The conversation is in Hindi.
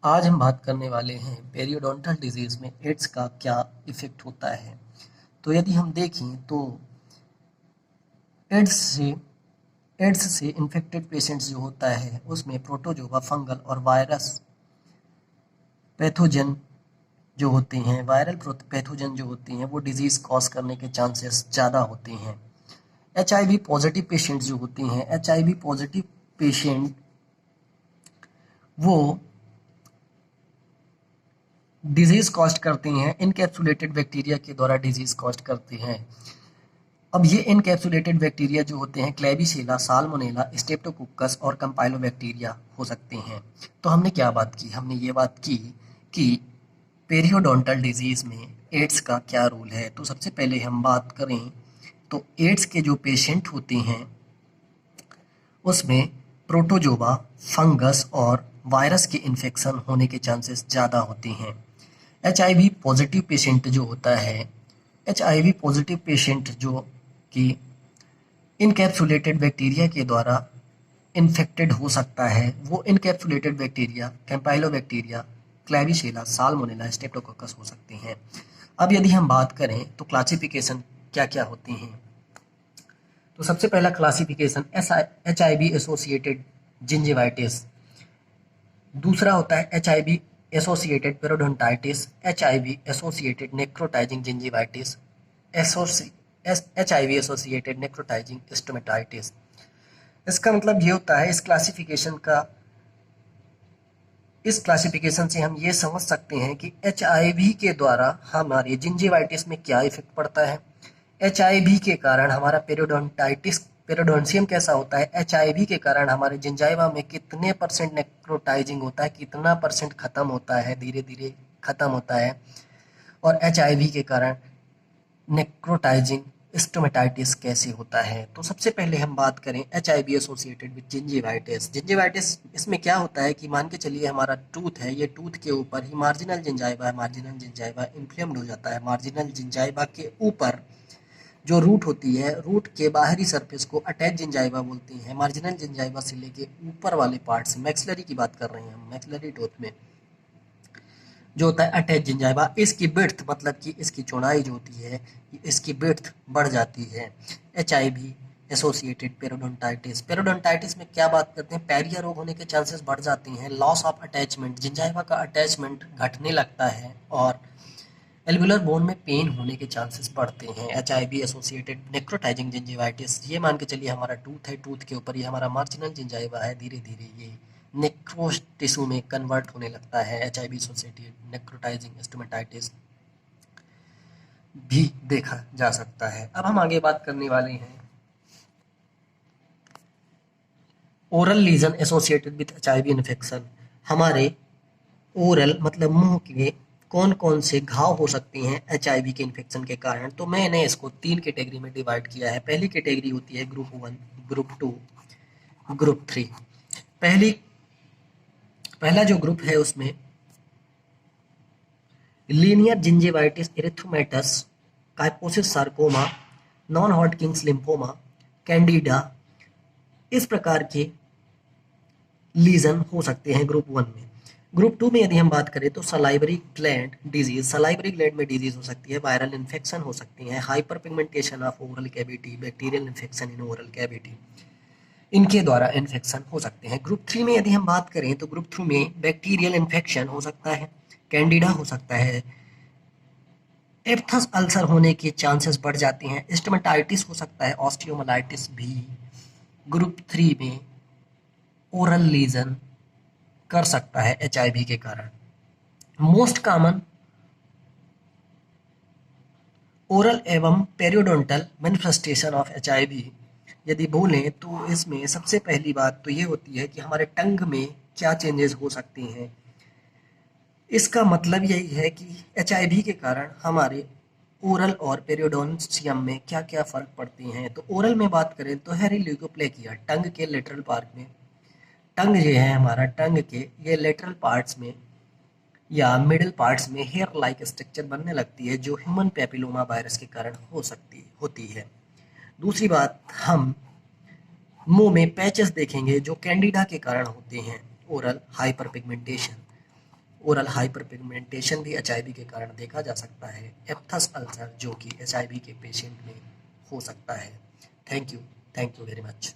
आज हम बात करने वाले हैं पेरियोडोंटल डिजीज में एड्स का क्या इफेक्ट होता है। तो यदि हम देखें तो एड्स से एड्स से इन्फेक्टेड पेशेंट्स जो होता है उसमें प्रोटोजोआ, फंगल और वायरस पैथोजन जो होते हैं, वायरल पैथोजन जो होते हैं वो डिजीज कॉज करने के चांसेस ज़्यादा होते हैं। एचआईवी पॉजिटिव पेशेंट्स जो होते हैं, एचआईवी पॉजिटिव पेशेंट वो डिजीज कॉज करते हैं, इनकैप्सुलेटेड बैक्टीरिया के द्वारा डिजीज कॉज करते हैं। अब ये इनकैप्सुलेटेड बैक्टीरिया जो होते हैं क्लेबिसेला, साल्मोनेला, स्ट्रेप्टोकोकस और कंपाइलोबैक्टीरिया हो सकते हैं। तो हमने क्या बात की? हमने ये बात की कि पेरियोडोंटल डिजीज में एड्स का क्या रोल है। तो सबसे पहले हम बात करें तो एड्स के जो पेशेंट होते हैं उसमें प्रोटोजोआ, फंगस और वायरस के इन्फेक्शन होने के चांसेस ज़्यादा होते हैं। एचआईवी पॉजिटिव पेशेंट जो होता है, एचआईवी पॉजिटिव पेशेंट जो कि इनकैप्सुलेटेड बैक्टीरिया के द्वारा इन्फेक्टेड हो सकता है, वो इनकैप्सुलेटेड बैक्टीरिया कैम्पाइलोबैक्टीरिया, क्लैबिसेला, साल्मोनेला, स्ट्रेप्टोकोकस हो सकते हैं। अब यदि हम बात करें तो क्लासिफिकेशन क्या क्या होती हैं। तो सबसे पहला क्लासिफिकेशन एचआईवी एसोसिएटेड जिंजिवाइटिस, दूसरा होता है HIV associated periodontitis, HIV associated necrotizing gingivitis, HIV associated necrotizing stomatitis. इसका मतलब ये होता है इस क्लासिफिकेशन से हम ये समझ सकते हैं कि एचआईवी के द्वारा हमारे जिंजिवाइटिस में क्या इफेक्ट पड़ता है, एचआईवी के कारण हमारा पेरियोडोंसियम कैसा होता है, एचआईवी के कारण हमारे जिंजाइवा में कितने परसेंट नेक्रोटाइजिंग होता है, कितना परसेंट खत्म होता है, धीरे धीरे खत्म होता है, और एचआईवी के कारण नेक्रोटाइजिंग स्टोमेटाइटिस कैसे होता है। तो सबसे पहले हम बात करें HIV associated with gingivitis. Gingivitis इसमें क्या होता है कि मान के चलिए हमारा टूथ है, ये टूथ के ऊपर ही मार्जिनल जिंजाइवा है, मार्जिनल जिंजाइवा इन्फ्लेम्ड हो जाता है। मार्जिनल जिंजाइवा के ऊपर जो रूट होती है, रूट के बाहरी सरफेस को अटैच जिंजाइवा बोलते हैं। मार्जिनल जिंजाइवा से लेके ऊपर वाले पार्ट्स, मैक्सिलरी की बात कर रहे हैं हम, मैक्सिलरी टूथ में जो होता है अटैच जिंजाइवा, इसकी बिड्थ मतलब कि इसकी चौड़ाई जो होती है, इसकी बिड्थ बढ़ जाती है। एचआईवी एसोसिएटेड पेरियोडोंटाइटिस, पेरियोडोंटाइटिस में क्या बात करते हैं, पैरिया रोग होने के चांसेस बढ़ जाते हैं। लॉस ऑफ अटैचमेंट, जिंजाइवा का अटैचमेंट घटने लगता है और एल्वुलर बोन में पेन होने के चांसेस बढ़ते हैं। एचआईवी एसोसिएटेड नेक्रोटाइजिंग जिंजिवाइटिस, ये मान के चलिए हमारा टूथ है, टूथ के ऊपर ये हमारा मार्जिनल जिंजाइवा है, धीरे धीरे ये नेक्रोस टिश्यू में कन्वर्ट होने लगता है। एचआईवी एसोसिएटेड नेक्रोटाइजिंग स्टोमेटाइटिस भी देखा जा सकता है। अब हम आगे बात करने वाले हैं oral lesion associated with HIV infection. हमारे ओरल मतलब मुंह के कौन कौन से घाव हो सकते हैं एचआईवी के इन्फेक्शन के कारण। तो मैंने इसको 3 कैटेगरी में डिवाइड किया है। पहली कैटेगरी होती है ग्रुप 1, ग्रुप 2, ग्रुप 3। पहला जो ग्रुप है उसमें linear gingivitis erythematous, Kaposi's sarcoma, non Hodgkin's lymphoma, Candida, इस प्रकार के लीजन हो सकते हैं ग्रुप 1 में। ग्रुप 2 में यदि हम बात करें तो salivary gland disease, salivary gland में डिजीज हो सकती है, वायरल इन्फेक्शन हो सकती है, hyper pigmentation of oral cavity, bacterial infection in oral cavity, इनके द्वारा इन्फेक्शन हो सकते हैं। ग्रुप 3 में यदि हम बात करें तो ग्रुप 3 में बैक्टीरियल इन्फेक्शन हो सकता है, कैंडिडा हो सकता है, एप्थस अल्सर होने के चांसेस बढ़ जाते हैं, स्टोमेटाइटिस हो सकता है, ऑस्टियोमाइलिटिस भी ग्रुप 3 में ओरल लीजन कर सकता है एचआईवी के कारण। मोस्ट कॉमन ओरल एवं पेरियोडोंटल मैनिफेस्टेशन ऑफ एचआईवी यदि बोलें तो इसमें सबसे पहली बात तो ये होती है कि हमारे टंग में क्या चेंजेस हो सकते हैं। इसका मतलब यही है कि एचआईवी के कारण हमारे ओरल और पेरियोडोंसियम में क्या क्या फर्क पड़ते हैं। तो ओरल में बात करें तो हैरी ल्यूकोप्लेकिया, टंग के लेटरल पार्ट में, टंग जो है हमारा, टंग के ये लेटरल पार्ट्स में या मिडिल पार्ट्स में हेयर लाइक स्ट्रक्चर बनने लगती है जो ह्यूमन पैपिलोमा वायरस के कारण होती है। दूसरी बात, हम मुंह में पैचेस देखेंगे जो कैंडिडा के कारण होते हैं, oral hyper pigmentation. Oral hyperpigmentation भी एचआईवी के कारण देखा जा सकता है। एप्थस अल्सर जो कि एचआईवी के पेशेंट में हो सकता है। Thank you very much.